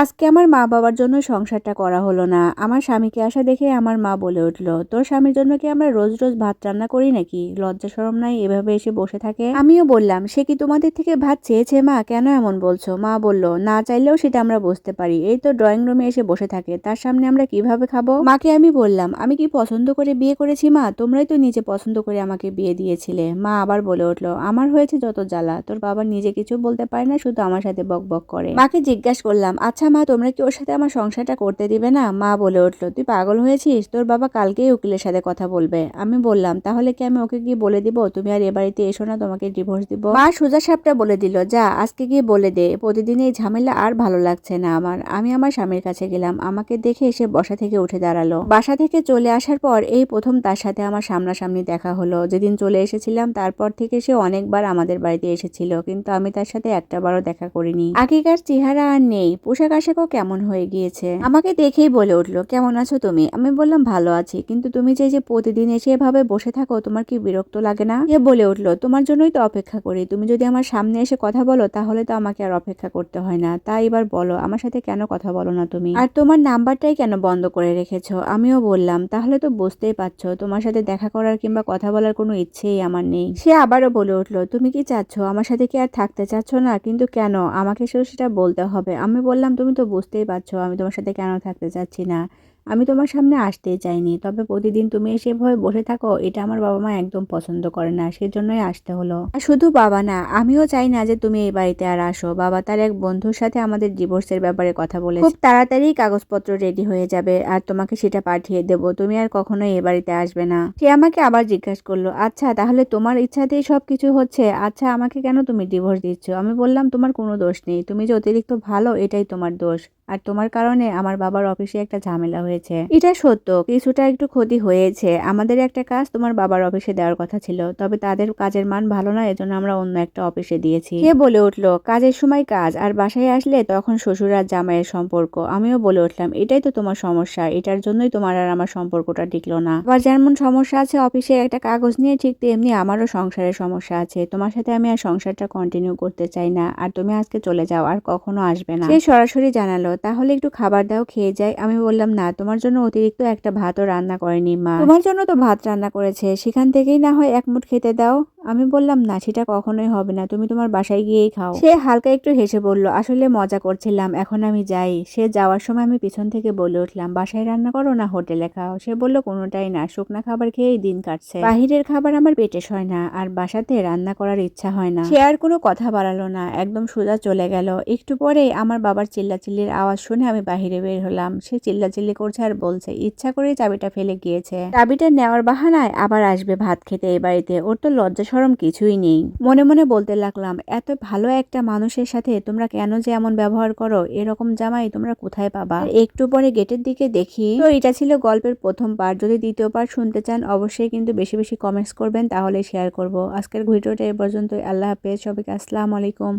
আজকে আমার মা বাবার জন্য সংসারটা করা হলো না। আমার স্বামীকে আসা দেখে আমার মা বলে উঠল, তোর স্বামীর জন্য কি আমরা রোজ রোজ ভাত রান্না করি নাকি? লজ্জা শরম নাই এভাবে এসে বসে থাকে? আমিও বললাম, সে কি তোমাদের থেকে ভাত চেয়েছে মা? কেন এমন বলছো? মা বলল, না চাইলেও সেটা আমরা বুঝতে পারি। এই তো ড্রয়িং রুমে এসে বসে থাকে, তার সামনে আমরা কিভাবে খাবো? মাকে আমি বললাম, আমি কি পছন্দ করে বিয়ে করেছি মা? তোমরাই তো নিজে পছন্দ করে আমাকে বিয়ে দিয়েছিলে। মা আবার বলে উঠল, আমার হয়েছে যত জ্বালা, তোর বাবা নিজে কিছু বলতে পারে না, শুধু আমার সাথে বক বক করে। মাকে জিজ্ঞাসা করলাম, আচ্ছা মা, তোমরা কি ওর সাথে আমার সংসারটা করতে দিবে না? মা বলে উঠলো, তুই পাগল হয়েছিস? তোর বাবা কালকেই উকিলের সাথে কথা বলবে। আমি বললাম, তাহলে কি আমি ওকে গিয়ে বলে দিব তুমি আর এ বাড়িতে এসো না, তোমাকে ডিভোর্স দিব? মা সোজা সাপটা বলে দিল, যা আজকে গিয়ে বলে দে। প্রতিদিন এই ঝামেলা আর ভালো লাগছে না আমার। আমি আমার স্বামীর কাছে গেলাম, আমাকে দেখে এসে বসা থেকে উঠে দাঁড়ালো। বাসা থেকে চলে আসার পর এই প্রথম তার সাথে আমার সামনাসামনি দেখা হলো। যেদিন চলে এসেছিলাম তারপর থেকে সে অনেকবার আমাদের বাড়িতে এসেছিল, কিন্তু আমি তার সাথে একটাবারও দেখা করিনি। আগেকার চেহারা আর নেই, পোশাক আশাকও কেমন হয়ে গিয়েছে। আমাকে দেখেই বলে উঠলো, কেমন আছো তুমি? আমি বললাম, ভালো আছি, কিন্তু তুমি যে প্রতিদিন এসে এভাবে বসে থাকো, তোমার কি বিরক্ত লাগে না? সে বলে উঠলো, তোমার জন্যই তো অপেক্ষা করি। তুমি যদি আমার সামনে এসে কথা বলো তাহলে তো আমাকে আর অপেক্ষা করতে হয় না। তাই এবার বলো, আমার সাথে কেন কথা বলো না তুমি? আর তোমার নাম্বারটাই কেন বন্ধ করে রেখেছো? আমিও বললাম, তাহলে তো বুঝতেই পারছো তোমার সাথে দেখা করার কিংবা কথা বলার কোনো ইচ্ছেই আমার নেই। সে আবারও বলে উঠলো, তুমি কি চাচ্ছ? আমার সাথে কি আর থাকতে চাচ্ছ না? কিন্তু কেন? আমাকে সেটা বলতে হবে। আমি বললাম, তুমি তো বুঝতেই পারছো আমি তোমার সাথে কেন থাকতে চাচ্ছি না। আমি তোমার সামনে আসতেই চাইনি, তবে প্রতিদিন তুমি এসে এভাবে বসে থাকো, এটা আমার বাবা মা একদম পছন্দ করে না, সেজন্যই আসতে হলো। আর শুধু বাবা না, আমিও চাই না যে তুমি এই বাড়িতে আর আসো। বাবা তার এক বন্ধুর সাথে আমাদের ডিভোর্সের ব্যাপারে কথা বলেছে, খুব তাড়াতাড়ি কাগজপত্র রেডি হয়ে যাবে আর তোমাকে সেটা পাঠিয়ে দেবো, তুমি আর কখনোই এই বাড়িতে আসবে না। সে আমাকে আবার জিজ্ঞাসা করলো, আচ্ছা তাহলে তোমার ইচ্ছাতেই সবকিছু হচ্ছে? আচ্ছা আমাকে কেন তুমি ডিভোর্স দিচ্ছ? আমি বললাম, তোমার কোনো দোষ নেই, তুমি যে অতিরিক্ত ভালো এটাই তোমার দোষ, আর তোমার কারণে আমার বাবার অফিসে একটা ঝামেলা হয়েছে। এটা সত্য, কিছুটা একটু ক্ষতি হয়েছে। আমাদের একটা কাজ তোমার বাবার অফিসে দেওয়ার কথা ছিল, তবে তাদের কাজের মান ভালো না, এজন্য আমরা অন্য একটা অফিসে দিয়েছি। সে বলে উঠলো, কাজের সময় কাজ, আর বাসায় আসলে তখন শ্বশুর আর জামাইয়ের সম্পর্ক। আমিও বলে উঠলাম, এটাই তো তোমার সমস্যা, এটার জন্যই তোমার আর আমার সম্পর্কটা টিকলো না। আবার যেমন সমস্যা আছে অফিসে একটা কাগজ নিয়ে, ঠিক তেমনি আমারও সংসারের সমস্যা আছে। তোমার সাথে আমি আর সংসারটা কন্টিনিউ করতে চাই না, আর তুমি আজকে চলে যাও, আর কখনো আসবে না। সে সরাসরি জানালো, তাহলে একটু খাবার দাও, খেয়ে যাই। আমি বললাম, না, তোমার জন্য অতিরিক্ত একটা ভাতও রান্না করেনি মা, তোমার জন্য তো ভাত রান্না করেছে, সেখান থেকেই না হয় এক মুঠ খেতে দাও। আমি বললাম, না, সেটা কখনোই হবে না, তুমি তোমার বাসায় গিয়েই খাও। সে হালকা একটু হেসে বলল, আসলে মজা করছিলাম, এখন আমি যাই। সে যাওয়ার সময় আমি পিছন থেকে বলে উঠলাম, বাসায় রান্না করো না হোটেলে খাও? সে বলল, কোনোটাই না, শুকনা খাবার খেয়েই দিন কাটছে, বাহিরের খাবার আমার পেটে সয় না, আর বাসাতে রান্না করার ইচ্ছা হয় না। সে আর কোনো কথা বাড়ালো না, একদম সোজা চলে গেল। একটু পরেই আমার বাবার চিল্লাচিল্লির আওয়াজ শুনে আমি বাহিরে বের হলাম। সে চিল্লাচিল্লি করছে আর বলছে, ইচ্ছা করেই চাবিটা ফেলে গিয়েছে, চাবিটা নেওয়ার বাহানায় আবার আসবে ভাত খেতে এই বাড়িতে, ওর তো লজ্জা শরম কিছুই নেই। মনে মনে বলতে লাগলাম, এত ভালো একটা মানুষের সাথে তোমরা কেন যে এমন ব্যবহার করো? এরকম জামাই তোমরা কোথায় পাবা? একটু পরে গেটের দিকে দেখি। তো এটা ছিল গল্পের প্রথম পার্ট। যদি দ্বিতীয় পার্ট শুনতে চান অবশ্যই কিন্তু বেশি বেশি কমেন্টস করবেন, তাহলে শেয়ার করব। আজকের ভিডিওটা এ পর্যন্তই। আল্লাহ হাফেজ সবাইকে। আসসালামু আলাইকুম।